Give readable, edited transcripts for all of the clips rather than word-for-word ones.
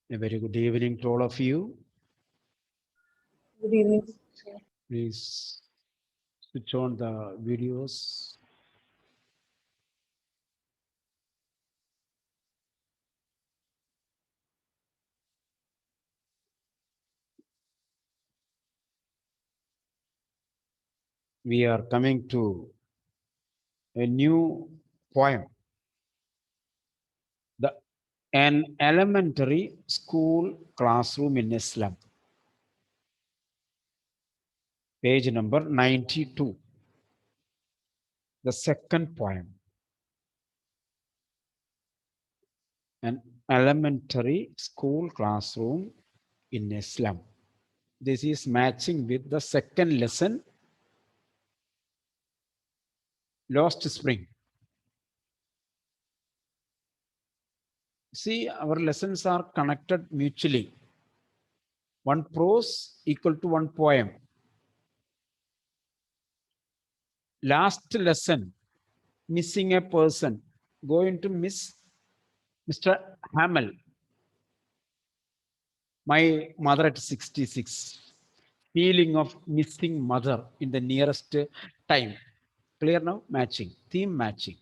A very good evening to all of you. Good evening. Please switch on the videos. We are coming to a new poem. The An elementary school classroom in Islam. Page number 92. The second poem. An elementary school classroom in Islam. This is matching with the second lesson, Lost Spring. See, our lessons are connected mutually. One prose equal to one poem. Last lesson, missing a person, going to miss Mr. Hamel, my mother at 66. Feeling of missing mother in the nearest time. Clear now? Matching, theme matching.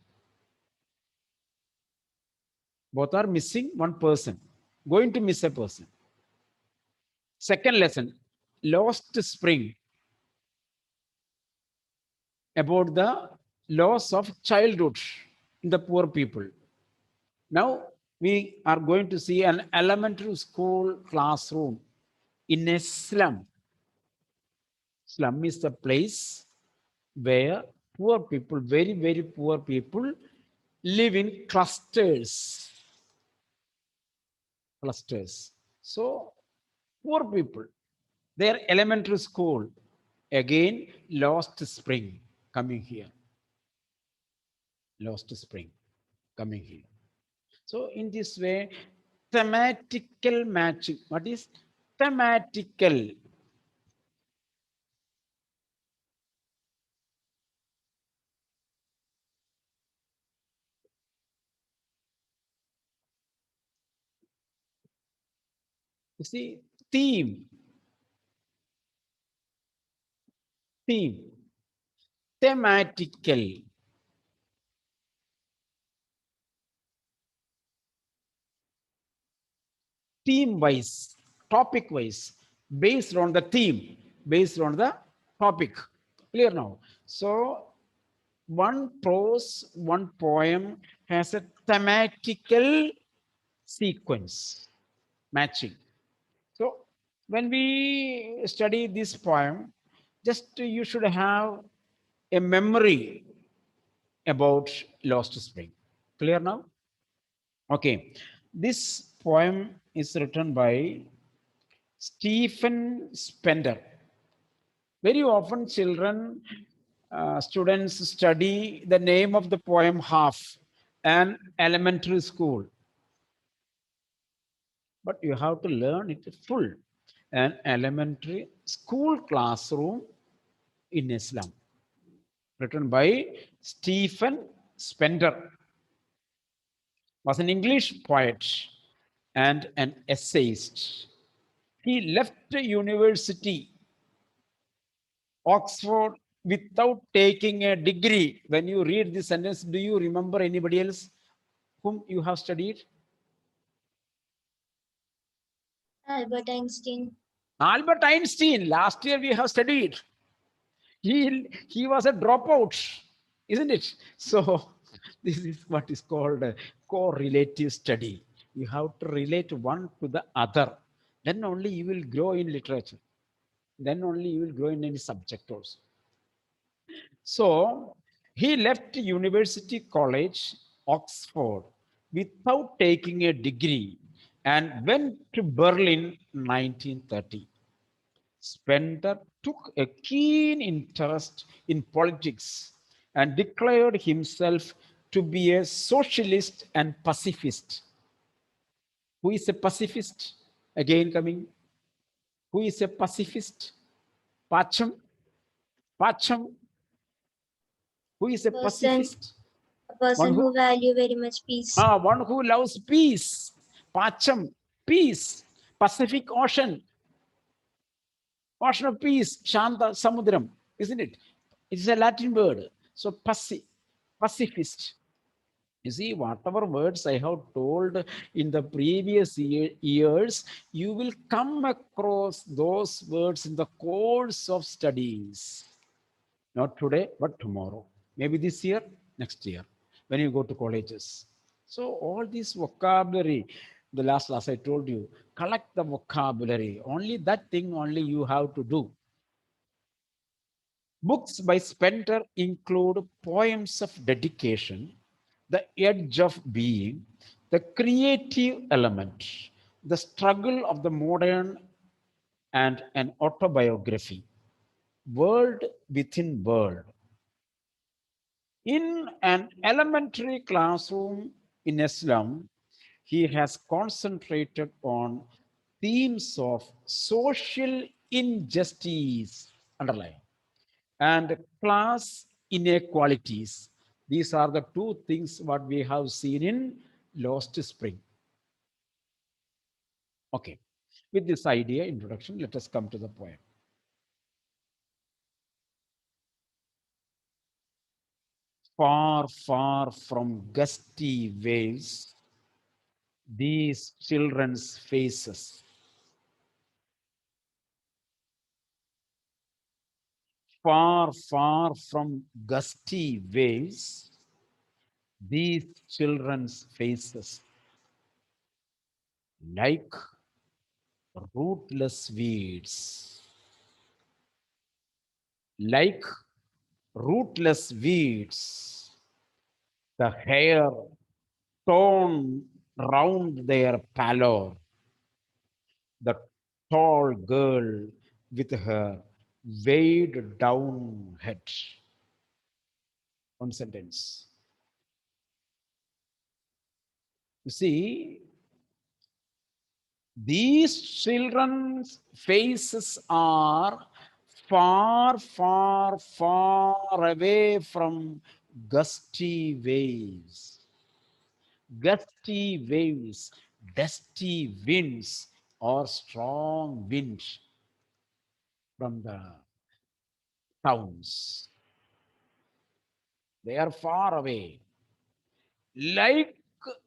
Both are missing one person, going to miss a person. Second lesson, lost spring, about the loss of childhood in the poor people. Now we are going to see an elementary school classroom in a slum. Slum is the place where poor people, very, very poor people, live in clusters. Clusters. So, poor people, their elementary school, again, lost spring coming here. Lost spring coming here. So, in this way, thematical matching. What is thematical? You see, theme, theme, thematical, theme wise, topic wise, based on the theme, based on the topic. Clear now? So, one prose, one poem has a thematical sequence matching. So, when we study this poem, just you should have a memory about Lost Spring. Clear now? Okay. This poem is written by Stephen Spender. Very often, children, students study the name of the poem half an elementary school, but you have to learn it full. An elementary school classroom in Islam, written by Stephen Spender, was an English poet and an essayist. He left the university, Oxford, without taking a degree. When you read this sentence, do you remember anybody else whom you have studied? Albert Einstein. Albert Einstein. Last year we have studied. He was a dropout, isn't it? So this is what is called a correlative study. You have to relate one to the other. Then only you will grow in literature. Then only you will grow in any subject also. So he left University College, Oxford, without taking a degree and went to Berlin 1930. Spender took a keen interest in politics and declared himself to be a socialist and pacifist. Who is a pacifist? Again coming. Who is a pacifist? Pacham. Pacham. Who is a Person, pacifist? a One person who who value very much peace. one who loves peace. Pacham. Peace, Pacific Ocean, Ocean of Peace, Shanta Samudram, isn't it? It's a Latin word. So pacifist. You see, whatever words I have told in the previous years, you will come across those words in the course of studies. Not today, but tomorrow. Maybe this year, next year, when you go to colleges. So all this vocabulary, the last class I told you, collect the vocabulary. Only that thing only you have to do. Books by Spencer include poems of dedication, the edge of being, the creative element, the struggle of the modern, and an autobiography, world within world. In an elementary classroom in Islam, he has concentrated on themes of social injustice, underline, and class inequalities. These are the two things what we have seen in Lost Spring. Okay, with this idea introduction, let us come to the poem. Far, far from gusty waves, these children's faces. Far, far from gusty waves, these children's faces, like rootless weeds, like rootless weeds, the hair torn round their pallor, the tall girl with her weighed down head. One sentence. You see, these children's faces are far, far, far away from gusty waves. Gusty waves, dusty winds, or strong winds from the towns. They are far away, like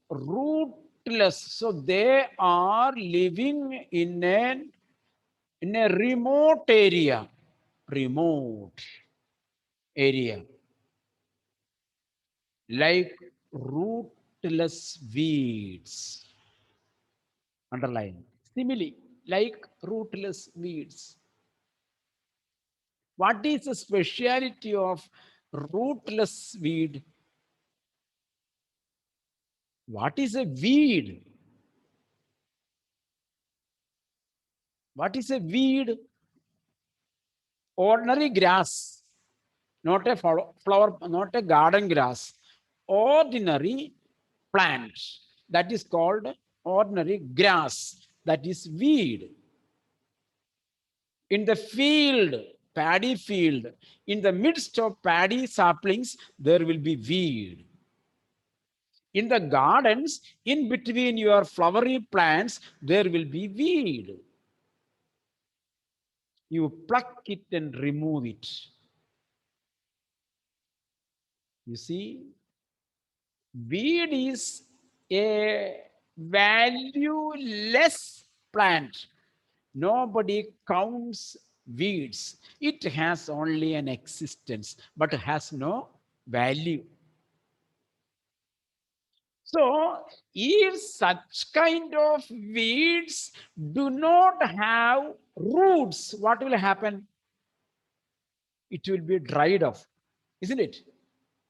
rootless. So they are living in a remote area, like rootless weeds. Underline simile, like rootless weeds. What is the speciality of rootless weed? What is a weed? What is a weed? Ordinary grass, not a flower, not a garden grass. Ordinary plant. That is called ordinary grass. That is weed. In the field, paddy field, in the midst of paddy saplings, there will be weed. In the gardens, in between your flowery plants, there will be weed. You pluck it and remove it. You see, weed is a valueless plant. Nobody counts weeds. It has only an existence, but has no value. So, if such kind of weeds do not have roots, what will happen? It will be dried off, isn't it?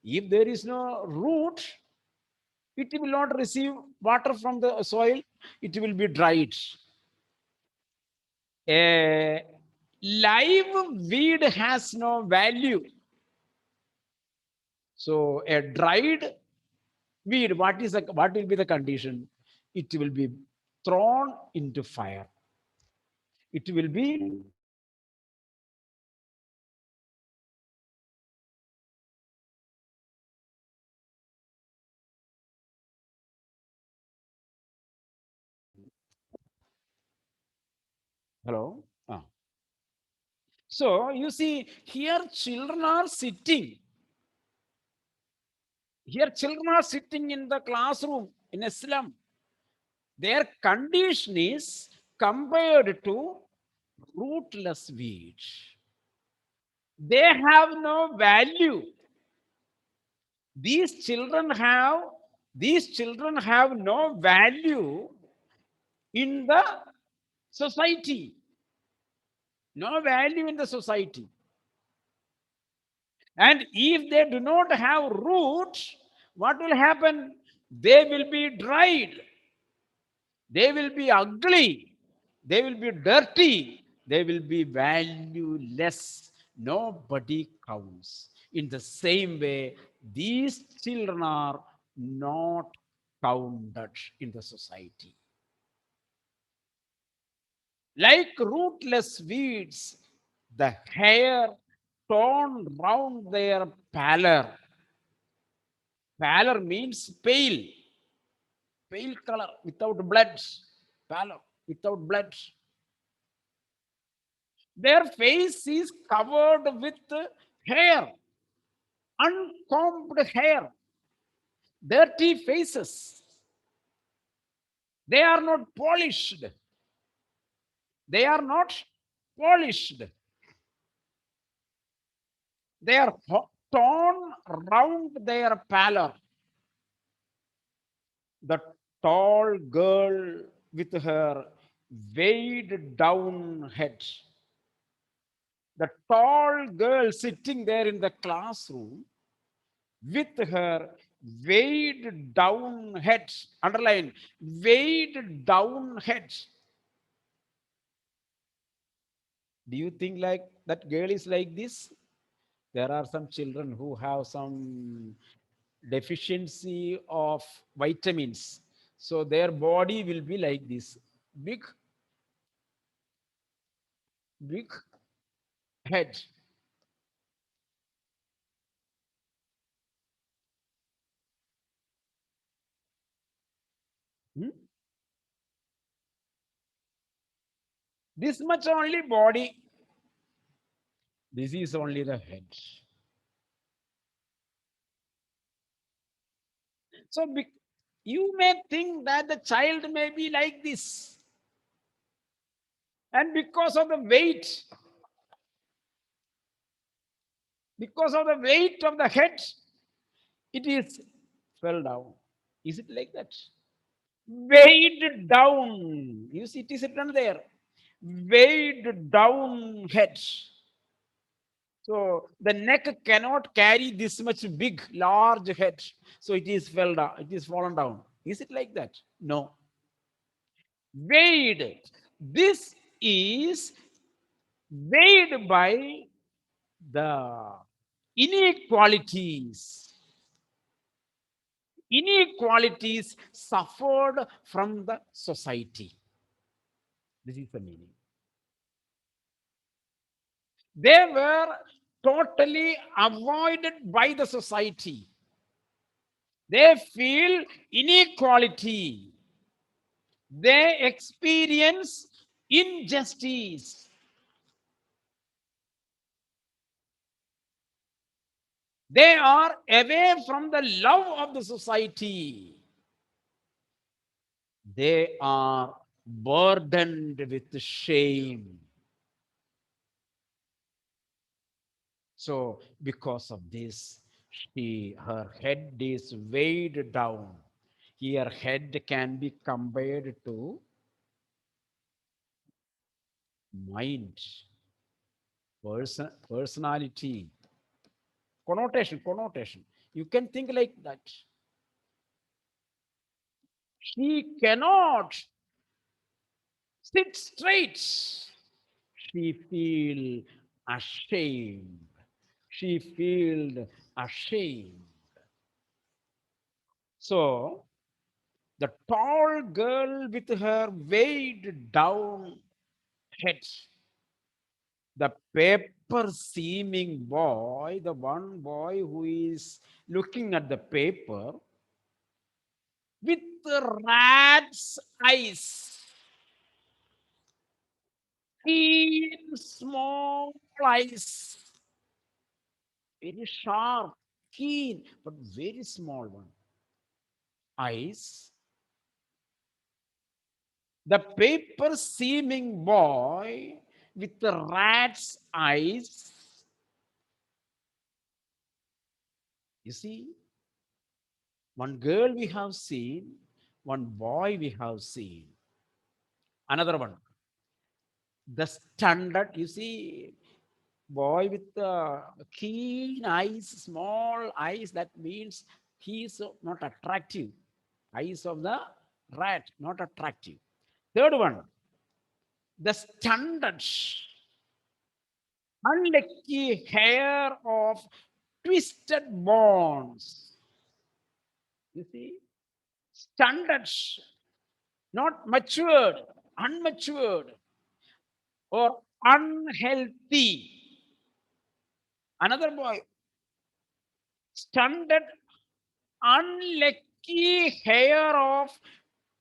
If there is no root, it will not receive water from the soil, it will be dried. A live weed has no value. So a dried weed, what will be the condition? It will be thrown into fire. It will be Hello? Ah. So you see, here children are sitting. Here children are sitting in the classroom in a slum. Their condition is compared to rootless weeds. They have no value. These children have these children have no value in the society. No value in the society. And if they do not have roots, what will happen? They will be dried. They will be ugly. They will be dirty. They will be valueless. Nobody counts. In the same way, these children are not counted in the society. Like rootless weeds, the hair torn round their pallor. Pallor means pale, pale color without blood. Pallor without blood. Their face is covered with hair, uncombed hair, dirty faces. They are not polished. They are not polished. They are torn round their pallor. The tall girl with her weighed down head. The tall girl sitting there in the classroom with her weighed down head. Underline, weighed down head. Do you think like that girl is like this? There are some children who have some deficiency of vitamins. So their body will be like this. Big, big head. Hmm? This much only body. This is only the head. So you may think that the child may be like this. And because of the weight of the head, it is fell down. Is it like that? Weighed down. You see, it is written there. Weighed down head. So the neck cannot carry this much big, large head. So it is fell down. It is fallen down. Is it like that? No. Weighed. This is weighed by the inequalities. Inequalities suffered from the society. This is the meaning. They were totally avoided by the society. They feel inequality. They experience injustice. They are away from the love of the society. They are burdened with shame. So, because of this, her head is weighed down. Her head can be compared to mind, personality, connotation. You can think like that. She cannot sit straight. She feel ashamed. She feel ashamed. So the tall girl with her weighed down head, the paper seeming boy, the one boy who is looking at the paper with the rat's eyes. keen, small eyes, very sharp, keen, but very small one. Eyes. The paper seeming boy with the rat's eyes. You see, one girl we have seen, one boy we have seen. Another one, the standard, you see, boy with the keen eyes, small eyes, that means he is not attractive. Eyes of the rat, not attractive. Third one, the standard, unlucky hair of twisted bonds. You see, standard, not matured, unmatured, or unhealthy. Another boy, stunted, unlucky hair of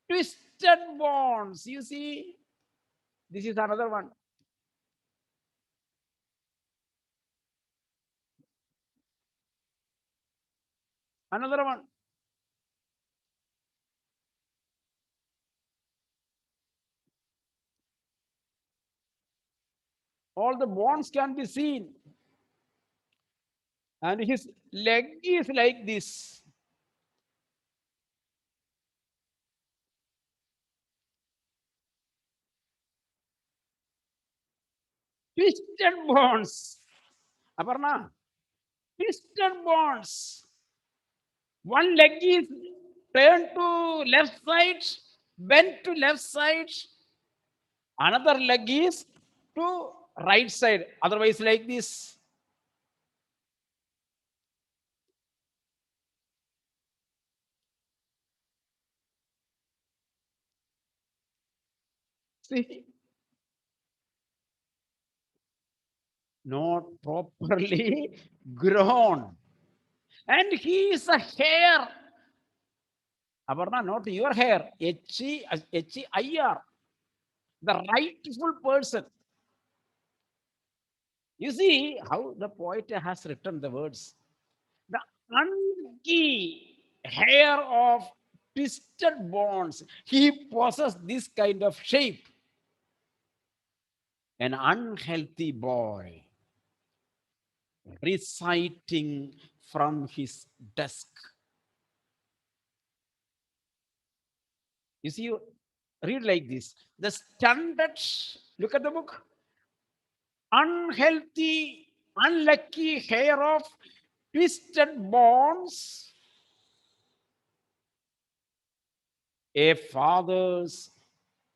twisted bonds. You see, this is another one. Another one. All the bonds can be seen. And his leg is like this. Twisted bonds. Aparna, twisted bonds. One leg is turned to left side, bent to left side. Another leg is to right side. Otherwise, like this. See, not properly grown. And he is a hair. Aparna, not your hair. H-E-I-R. The rightful person. You see how the poet has written the words. The unlucky hair of twisted bonds. He possesses this kind of shape. An unhealthy boy reciting from his desk. You see, you read like this. The standard, look at the book. Unhealthy, unlucky hair of twisted bonds. A father's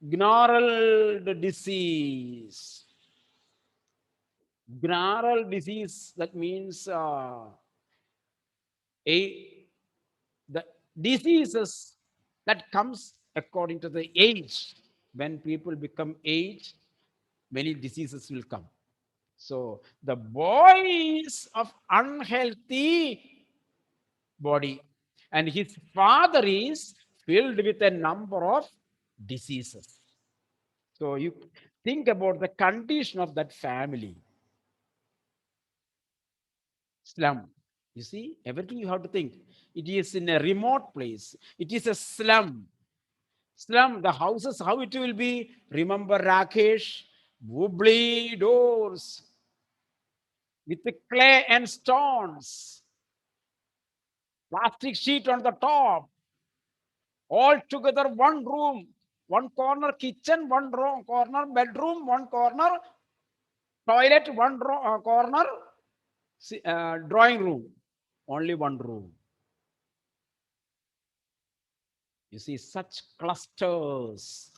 gnarled disease. Gnarled disease, that means a the diseases that comes according to the age. When people become age, many diseases will come. So the boy is of unhealthy body, and his father is filled with a number of diseases. So you think about the condition of that family. Slum. You see, everything you have to think. It is in a remote place. It is a slum. Slum, the houses, how it will be. Remember Rakesh? Wobbly doors with the clay and stones, plastic sheet on the top, all together one room, one corner kitchen, one corner bedroom, one corner toilet, one corner drawing room, only one room. You see, such clusters,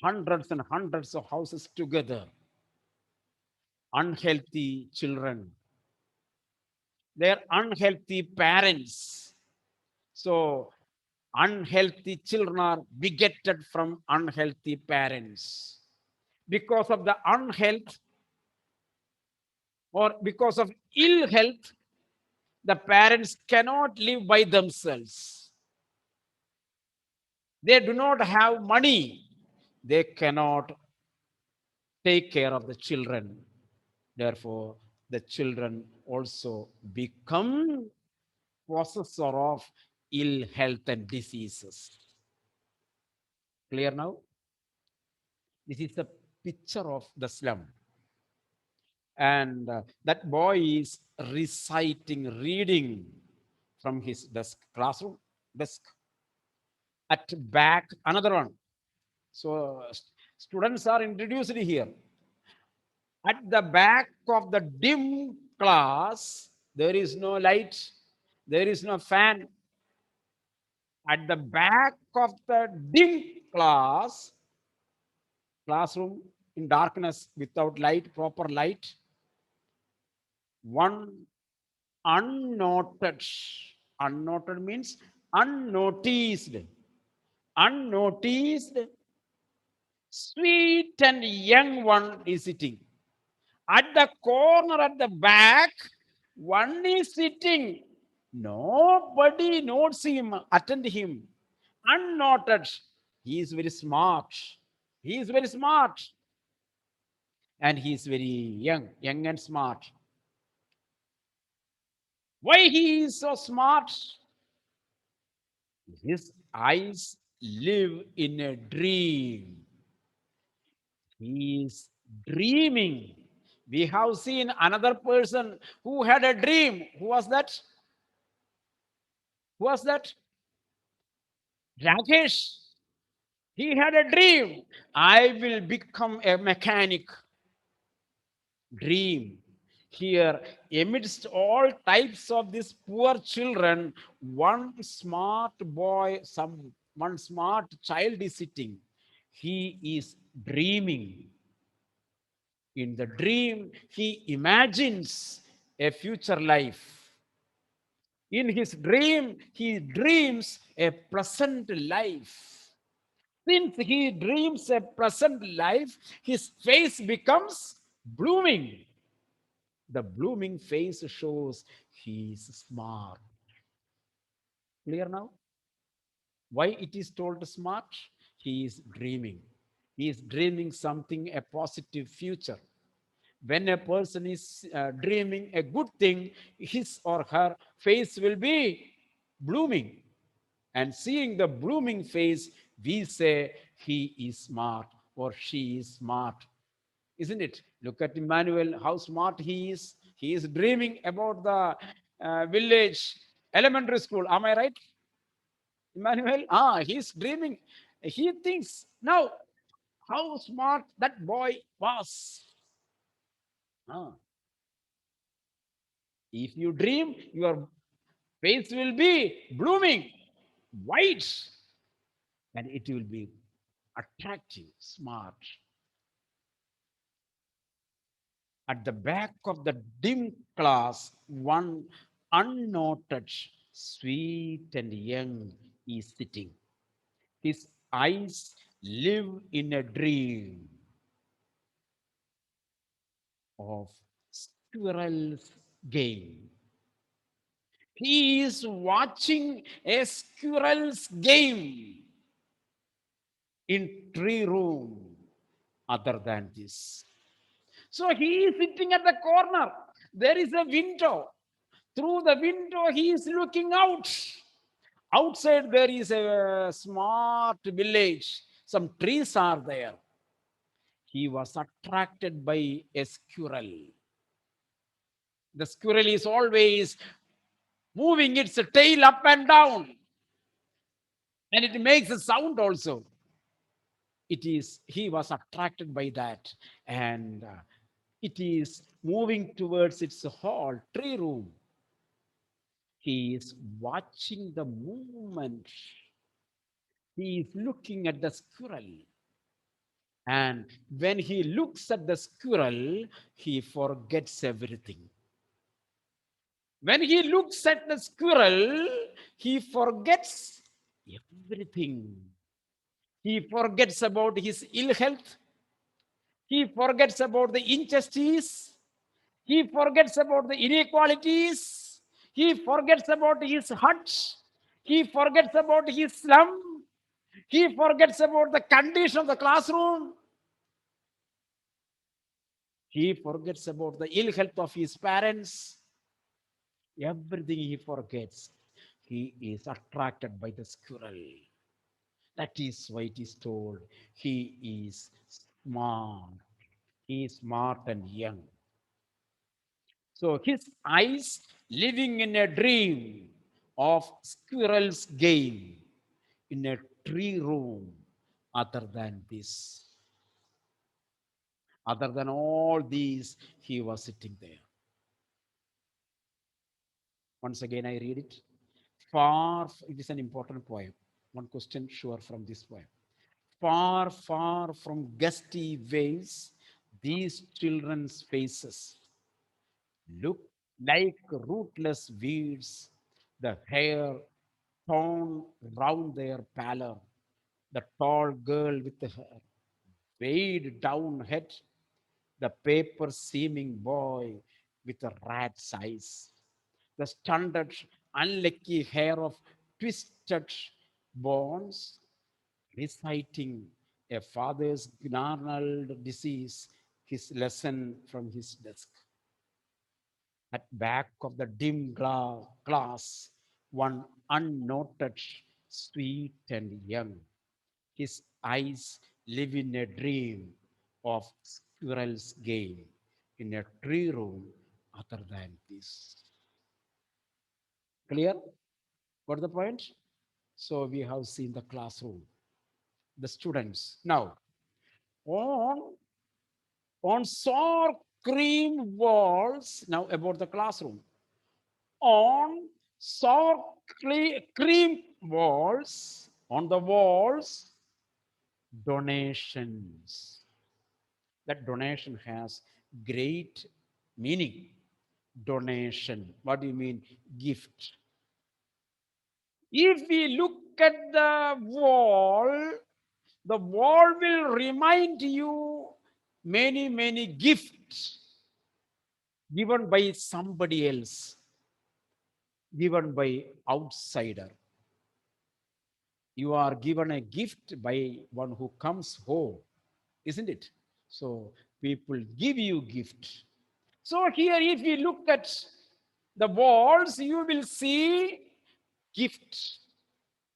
hundreds and hundreds of houses together, unhealthy children, their unhealthy parents. So, unhealthy children are begetted from unhealthy parents. Because of the unhealth or because of ill health, the parents cannot live by themselves. They do not have money. They cannot take care of the children. Therefore, the children also become possessor of ill health and diseases. Clear now? This is the picture of the slum. And that boy is reciting, reading from his desk, classroom desk. At back, another one. So students are introduced here. At the back of the dim class, there is no light, there is no fan. At the back of the dim classroom in darkness without light, proper light, one unnoted, unnoted means unnoticed, unnoticed, sweet and young one is sitting. At the corner at the back, one is sitting. Nobody notes him, attend him. Unnoted. He is very smart. He is very smart. And he is very young and smart. Why he is so smart? His eyes live in a dream. He is dreaming. We have seen another person who had a dream. Who was that? Who was that? Rakesh. He had a dream. I will become a mechanic. Dream. Here, amidst all types of these poor children, one smart boy, one smart child is sitting. He is dreaming. In the dream, he imagines a future life. In his dream, he dreams a pleasant life. Since he dreams a pleasant life, his face becomes blooming. The blooming face shows he is smart. Clear now? Why it is told smart? He is dreaming. He is dreaming something, a positive future. When a person is dreaming a good thing, his or her face will be blooming. And seeing the blooming face, we say he is smart or she is smart. Isn't it? Look at Emmanuel, how smart he is. He is dreaming about the village elementary school. Am I right, Emmanuel? He's dreaming. He thinks now how smart that boy was. Ah, if you dream, your face will be blooming, white, and it will be attractive, smart. At the back of the dim class, one unnoted, sweet and young is sitting. His eyes live in a dream of squirrel's game. He is watching a squirrel's game in tree room other than this. So he is sitting at the corner. There is a window. Through the window, he is looking out. Outside, there is a smart village. Some trees are there. He was attracted by a squirrel. The squirrel is always moving its tail up and down, and it makes a sound also. He was attracted by that, and it is moving towards its hall, tree room. He is watching the movement. He is looking at the squirrel. And when he looks at the squirrel, he forgets everything. When he looks at the squirrel, he forgets everything. He forgets about his ill health. He forgets about the injustice. He forgets about the inequalities. He forgets about his hut. He forgets about his slum. He forgets about the condition of the classroom. He forgets about the ill health of his parents. Everything he forgets. He is attracted by the squirrel. That is why it is told he is smart. He is smart and young. So his eyes living in a dream of squirrel's game in a tree room. Other than this, other than all these, he was sitting there. Once again, I read it. It is an important poem. One question sure from this poem. Far, far from gusty waves, these children's faces look like rootless weeds, the hair torn round their pallor, the tall girl with the hair weighed down head, the paper seeming boy with a rat's eyes, the stunted, unlucky hair of twisted bones, reciting a father's gnarled disease, his lesson from his desk. At back of the dim glass, one unnoted, sweet and young. His eyes live in a dream of squirrel's game in a tree room other than this. Clear? Got the point? So we have seen the classroom, the students. Now, on, on sour cream walls, now about the classroom. On sour cream walls, on the walls, donations. That donation has great meaning. Donation. What do you mean? Gift. If we look at the wall will remind you many gifts given by somebody else, given by outsider. You are given a gift by one who comes home, isn't it? So people give you gift. So here, if you look at the walls, you will see gifts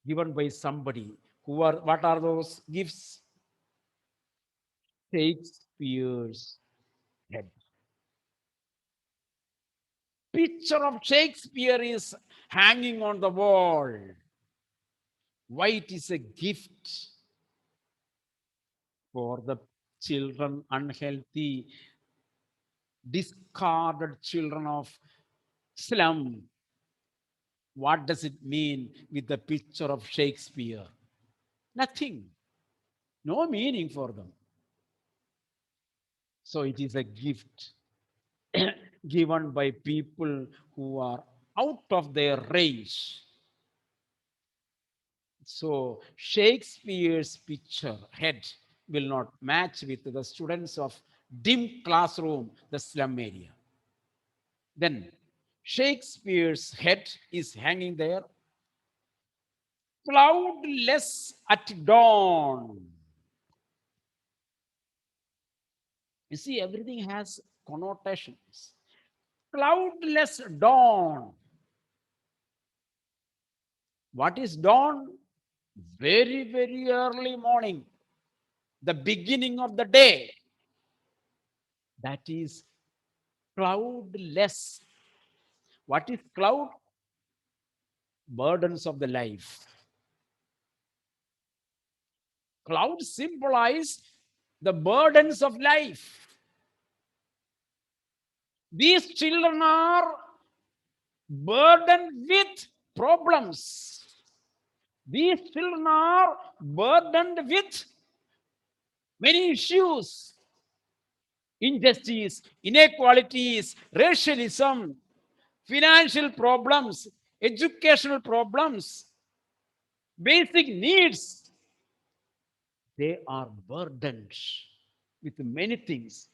given by somebody. Who are what are those gifts? Shakespeare's head. Picture of Shakespeare is hanging on the wall. Why it is a gift for the children, unhealthy, discarded children of slum. What does it mean with the picture of Shakespeare? Nothing. No meaning for them. So it is a gift given by people who are out of their range. So Shakespeare's picture head will not match with the students of dim classroom, the slum area. Then Shakespeare's head is hanging there, cloudless at dawn. You see, everything has connotations. Cloudless dawn. What is dawn? Very early morning, the beginning of the day. That is cloudless. What is cloud? Burdens of the life. Clouds symbolize the burdens of life. These children are burdened with problems. These children are burdened with many issues: injustice, inequalities, racialism, financial problems, educational problems, basic needs. They are burdened with many things.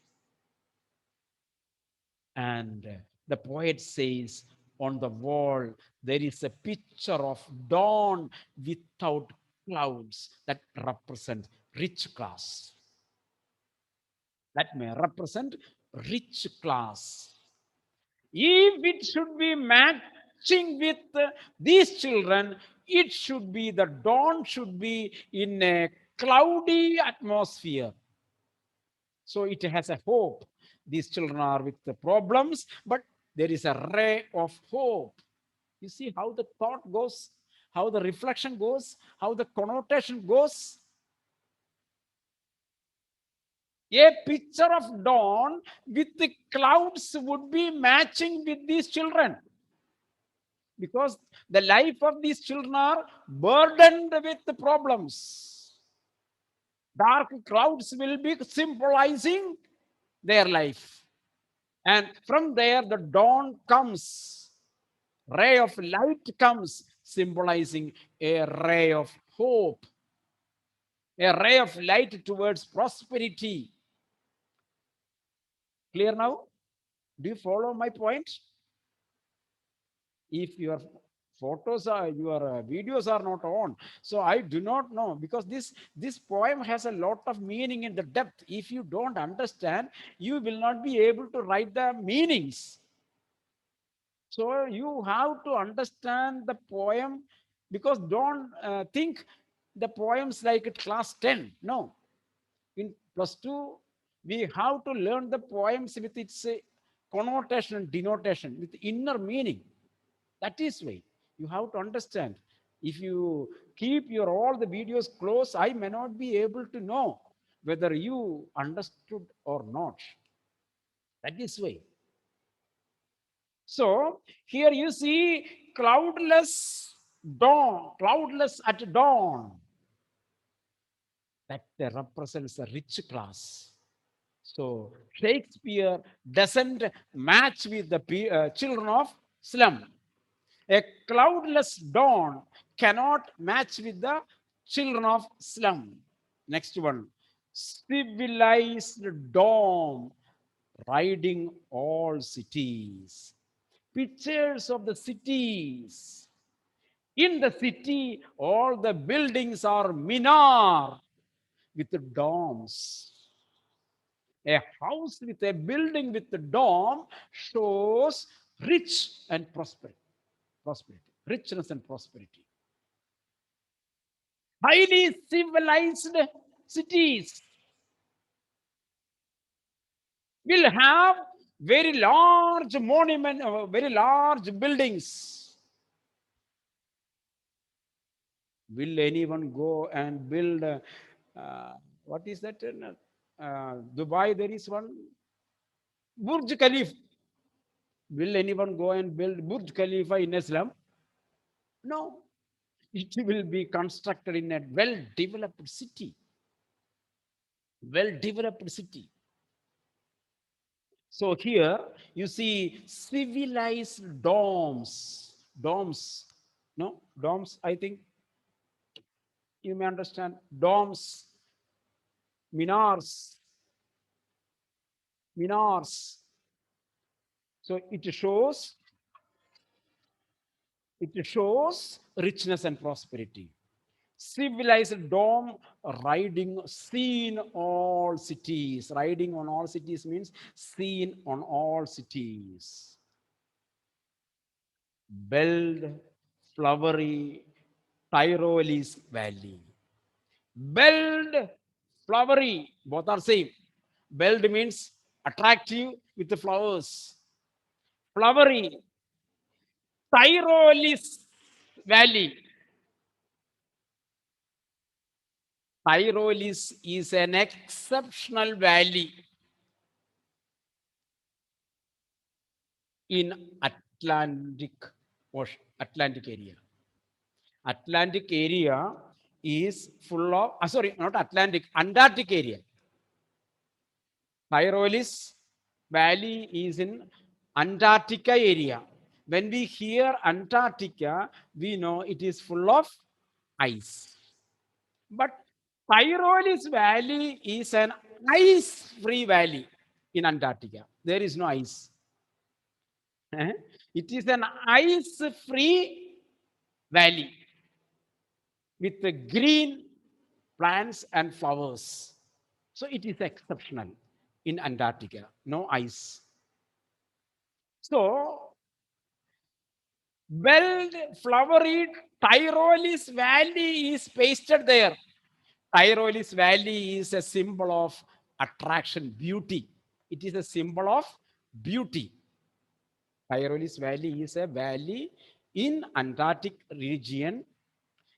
And the poet says, on the wall, there is a picture of dawn without clouds that represent rich class. That may represent rich class. If it should be matching with these children, it should be the dawn should be in a cloudy atmosphere. So it has a hope. These children are with the problems, but there is a ray of hope. You see how the thought goes, how the reflection goes, how the connotation goes. A picture of dawn with the clouds would be matching with these children, because the life of these children are burdened with the problems. Dark clouds will be symbolizing their life. And from there, the dawn comes, ray of light comes, symbolizing a ray of hope, a ray of light towards prosperity. Clear now? Do you follow my point? If your photos are your videos are not on, so I do not know, because this poem has a lot of meaning in the depth. If you don't understand, you will not be able to write the meanings. So you have to understand the poem, because don't think the poems like at class 10. No, in plus 2 we have to learn the poems with its connotation and denotation, with inner meaning. That is why you have to understand. If you keep your all the videos close, I may not be able to know whether you understood or not. That is why. So here you see cloudless dawn, cloudless at dawn. That represents a rich class. So Shakespeare doesn't match with the children of slum. A cloudless dawn cannot match with the children of slum. Next one. Civilized dawn riding all cities. Pictures of the cities. In the city, all the buildings are minar with the domes. A house with a building with the dome shows rich and prosperity, richness and prosperity. Highly civilized cities will have very large monument, very large buildings. Will anyone go and build? What is that? Dubai, there is one Burj Khalifa. Will anyone go and build Burj Khalifa in Islam? No. It will be constructed in a well-developed city. Well-developed city. So here you see civilized domes. Domes. No? Domes, I think you may understand. Domes, minars. Minars. So it shows richness and prosperity. Civilized dome riding seen all cities. Riding on all cities means seen on all cities. Belled, flowery, Tyrolese valley. Belled, flowery, both are same. Belled means attractive with the flowers. Flowery, Tyrolese valley. Tyrolese is an exceptional valley in Atlantic Ocean, Atlantic area. Atlantic area is full of, sorry, not Atlantic, Antarctic area. Tyrolese Valley is in Antarctica area. When we hear Antarctica, we know it is full of ice. But Tyrolese Valley is an ice-free valley in Antarctica. There is no ice. It is an ice-free valley with the green plants and flowers. So it is exceptional. in Antarctica, no ice. So, well flowery Tyrolis Valley is pasted there. Tyrolis Valley is a symbol of attraction, beauty. It is a symbol of beauty. Tyrolis Valley is a valley in Antarctic region.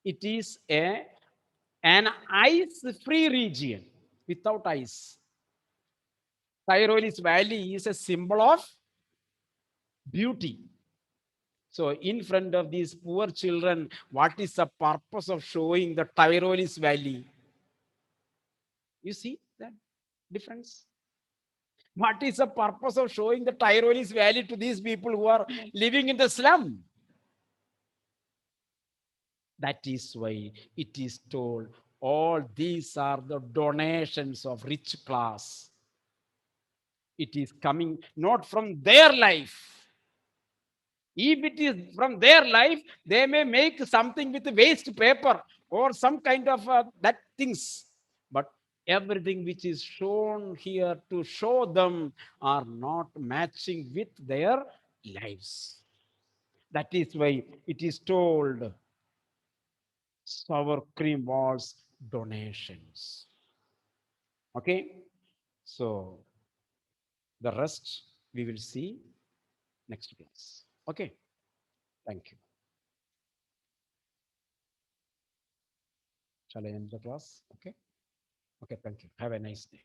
It is an ice-free region without ice. Tyrolis Valley is a symbol of beauty. So in front of these poor children, what is the purpose of showing the Tyrolis Valley? You see that difference? What is the purpose of showing the Tyrolis Valley to these people who are living in the slum? That is why it is told all these are the donations of rich class. It is coming not from their life. If it is from their life, they may make something with waste paper or some kind of that things. But everything which is shown here to show them are not matching with their lives. That is why it is told sour cream was donations. Okay, so the rest we will see next class. Okay, thank you. Shall I end the class? Okay. Okay, thank you. Have a nice day.